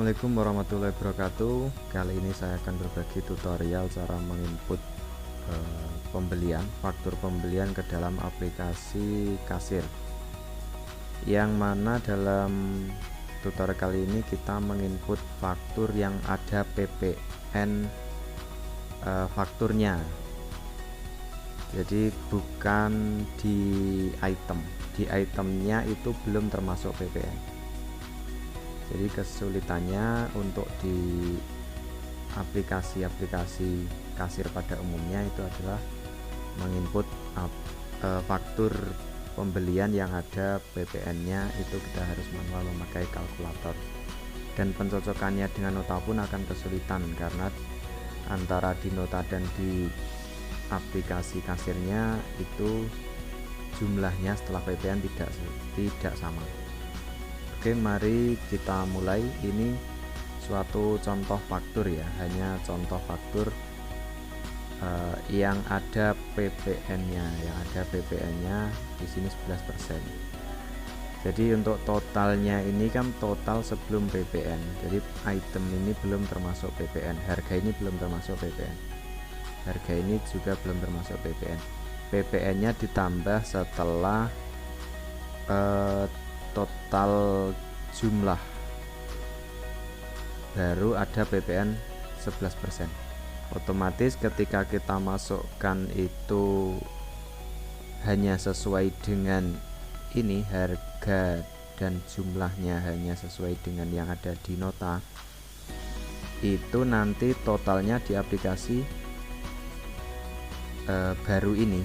Assalamualaikum warahmatullahi wabarakatuh. Kali ini saya akan berbagi tutorial cara menginput faktur pembelian ke dalam aplikasi kasir. Yang mana dalam tutorial kali ini kita menginput faktur yang ada PPN fakturnya. Jadi bukan di item. Di itemnya itu belum termasuk PPN. Jadi kesulitannya untuk di aplikasi-aplikasi kasir pada umumnya itu adalah menginput faktur pembelian yang ada PPN-nya, itu kita harus manual memakai kalkulator, dan pencocokannya dengan nota pun akan kesulitan karena antara di nota dan di aplikasi kasirnya itu jumlahnya setelah PPN tidak sama. Oke, mari kita mulai. Ini suatu contoh faktur ya, hanya contoh faktur yang ada PPN-nya. Yang ada PPN-nya di sini 11%. Jadi untuk totalnya ini kan total sebelum PPN. Jadi item ini belum termasuk PPN. Harga ini belum termasuk PPN. Harga ini juga belum termasuk PPN. PPN-nya ditambah setelah total jumlah, baru ada PPN 11%. Otomatis ketika kita masukkan itu hanya sesuai dengan ini, harga dan jumlahnya hanya sesuai dengan yang ada di nota, itu nanti totalnya di aplikasi baru ini.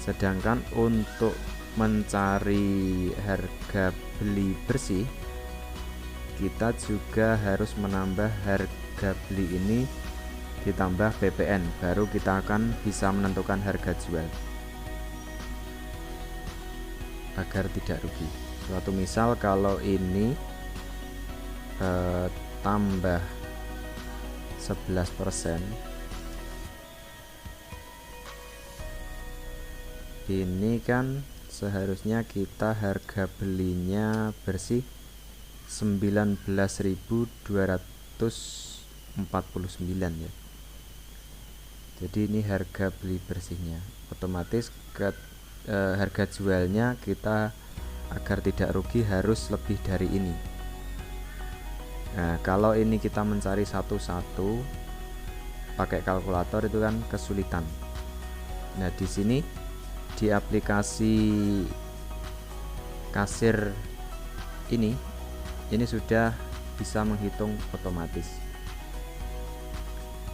Sedangkan untuk mencari harga beli bersih, kita juga harus menambah harga beli ini ditambah PPN, baru kita akan bisa menentukan harga jual agar tidak rugi. Suatu misal kalau ini tambah 11%, ini kan seharusnya kita harga belinya bersih 19.249 ya. Jadi ini harga beli bersihnya. Otomatis harga jualnya kita agar tidak rugi harus lebih dari ini. Nah, kalau ini kita mencari satu-satu pakai kalkulator itu kan kesulitan. Nah, di sini di aplikasi kasir ini sudah bisa menghitung otomatis.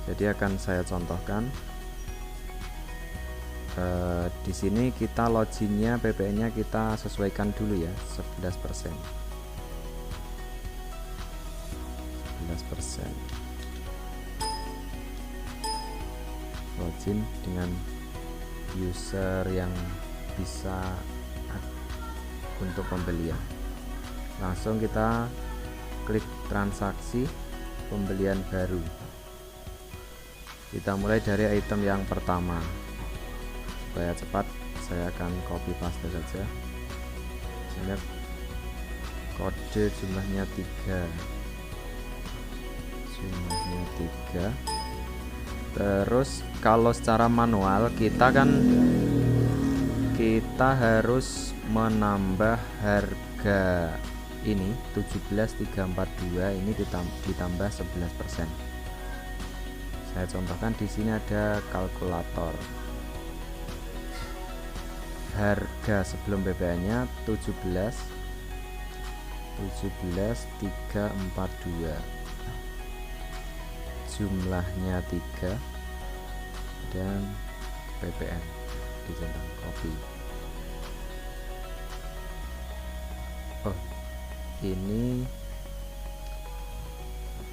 Jadi akan saya contohkan. Di sini kita loginnya PPN-nya kita sesuaikan dulu ya, 11%. Login dengan user yang bisa untuk pembelian. Langsung kita klik transaksi pembelian baru. Kita mulai dari item yang pertama. Supaya cepat, saya akan copy paste saja. Saya kode jumlahnya 3. Terus kalau secara manual kita harus menambah harga ini 17.342 ini ditambah 11%. Saya contohkan di sini ada kalkulator. Harga sebelum PPN-nya 17.342. Jumlahnya 3 dan PPN dicentang copy. Oh, ini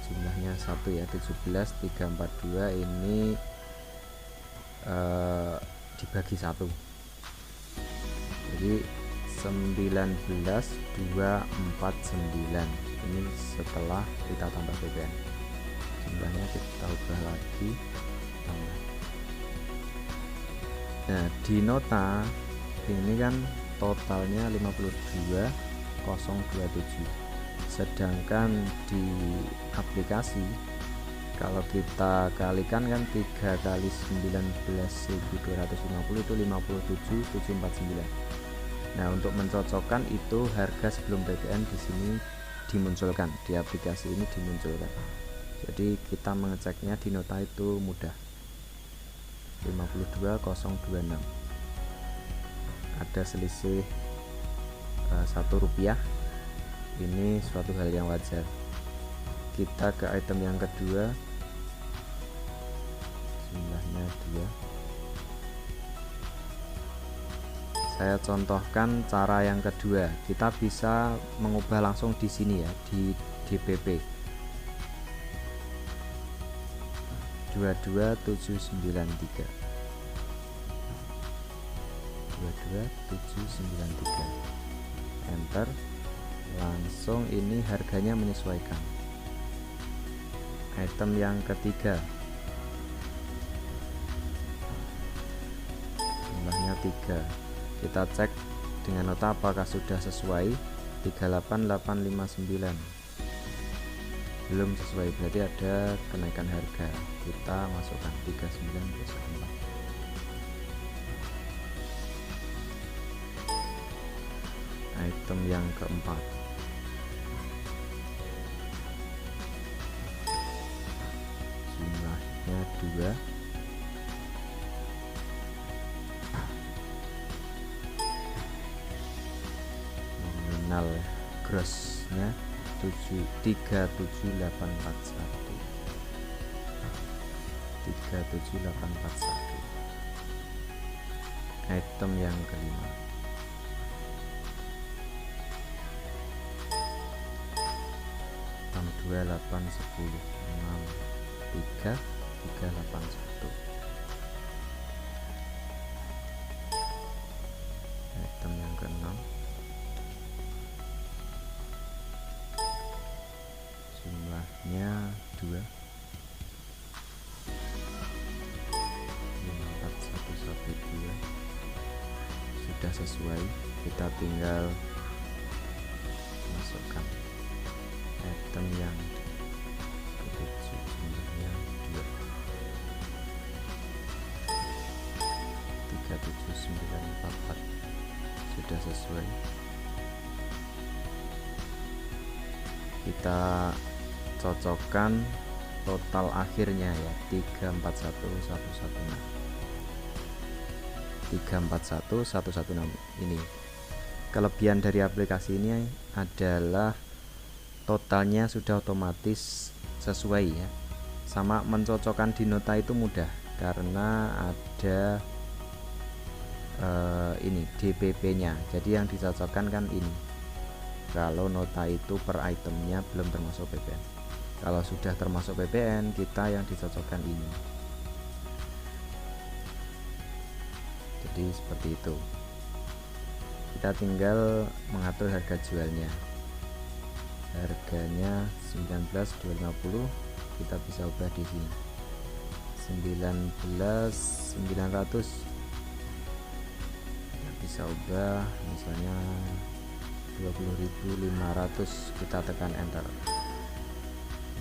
jumlahnya 1 ya, 17.342 ini dibagi 1. Jadi 19.249 ini setelah kita tambah PPN. Jumlahnya kita ubah lagi tambah. Nah, di nota ini kan totalnya 52.027. sedangkan di aplikasi kalau kita kalikan kan 3 kali 19.250 itu 57.749. Nah, untuk mencocokkan itu harga sebelum PPN di sini dimunculkan, di aplikasi ini dimunculkan. Jadi kita mengeceknya di nota itu mudah. 52.026. Ada selisih Rp1. Ini suatu hal yang wajar. Kita ke item yang kedua, jumlahnya 2. Saya contohkan cara yang kedua. Kita bisa mengubah langsung di sini ya, di DPP 22793. 22793. Enter. Langsung ini harganya menyesuaikan. Item yang ketiga, jumlahnya 3. Kita cek dengan nota apakah sudah sesuai. 38859. Belum sesuai, berarti ada kenaikan harga. Kita masukkan 3924. Item yang keempat, jumlahnya 2. Nominal grossnya 37841. 37841. Item yang kelima, item 2810 6381. Item yang keenam, jumlahnya 2. 54112. Sudah sesuai, kita tinggal masukkan. Item yang ketujuh, jumlahnya 2. 37944. Sudah sesuai. Kita cocokkan total akhirnya ya, 341116. 341116 ini. Kelebihan dari aplikasi ini adalah totalnya sudah otomatis sesuai ya. Sama mencocokkan di nota itu mudah karena ada ini DPP-nya. Jadi yang dicocokkan kan ini. Kalau nota itu per itemnya belum termasuk PPN. Kalau sudah termasuk PPN, kita yang dicocokkan ini. Jadi seperti itu. Kita tinggal mengatur harga jualnya. Harganya 19.250, kita bisa ubah di sini. 19.900. Kita bisa ubah misalnya 20.500, kita tekan enter.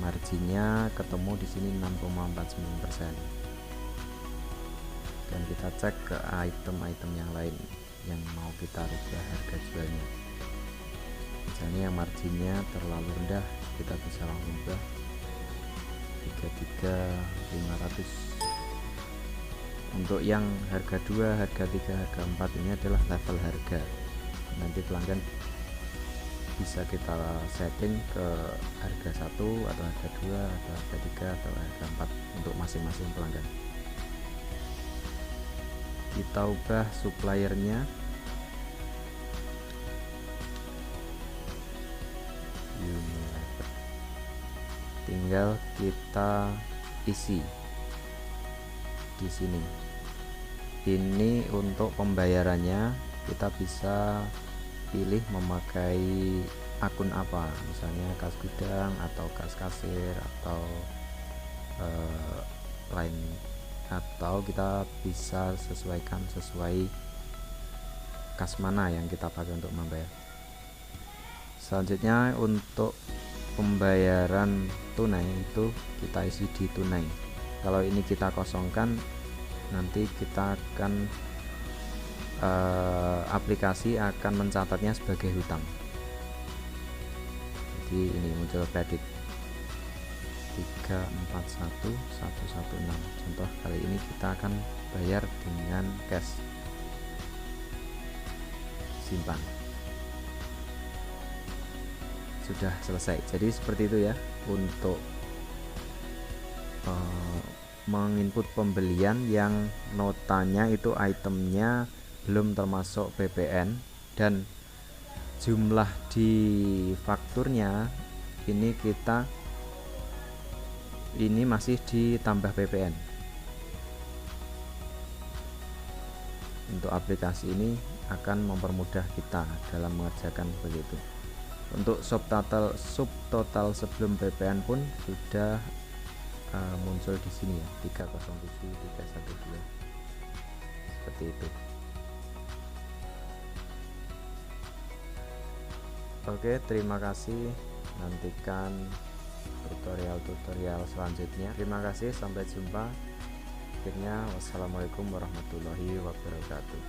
Marginnya ketemu di sini 6,49%. Dan kita cek ke item-item yang lain yang mau kita rubah harga jualnya. Misalnya yang marginnya terlalu rendah, kita bisa langsung ubah 33.500. Untuk yang harga 2, harga 3, harga 4 ini adalah level harga. Nanti pelanggan bisa kita setting ke harga 1 atau harga 2 atau harga 3 atau harga 4 untuk masing-masing pelanggan. Kita ubah suppliernya. Unilever. Tinggal kita isi di sini. Ini untuk pembayarannya kita bisa pilih memakai akun apa, misalnya kas gudang atau kas kasir atau lain, atau kita bisa sesuaikan sesuai kas mana yang kita pakai untuk membayar. Selanjutnya untuk pembayaran tunai itu kita isi di tunai. Kalau ini kita kosongkan, nanti kita akan aplikasi akan mencatatnya sebagai hutang. Jadi ini muncul kredit 341116. Contoh kali ini kita akan bayar dengan cash. Simpan. Sudah selesai. Jadi seperti itu ya untuk menginput pembelian yang notanya itu itemnya belum termasuk PPN dan jumlah di fakturnya ini masih ditambah PPN. Untuk aplikasi ini akan mempermudah kita dalam mengerjakan begitu. Untuk subtotal sebelum PPN pun sudah muncul di sini ya, 307 312 seperti itu. Oke, terima kasih, nantikan tutorial selanjutnya. Terima kasih, sampai jumpa. Akhirnya wassalamualaikum warahmatullahi wabarakatuh.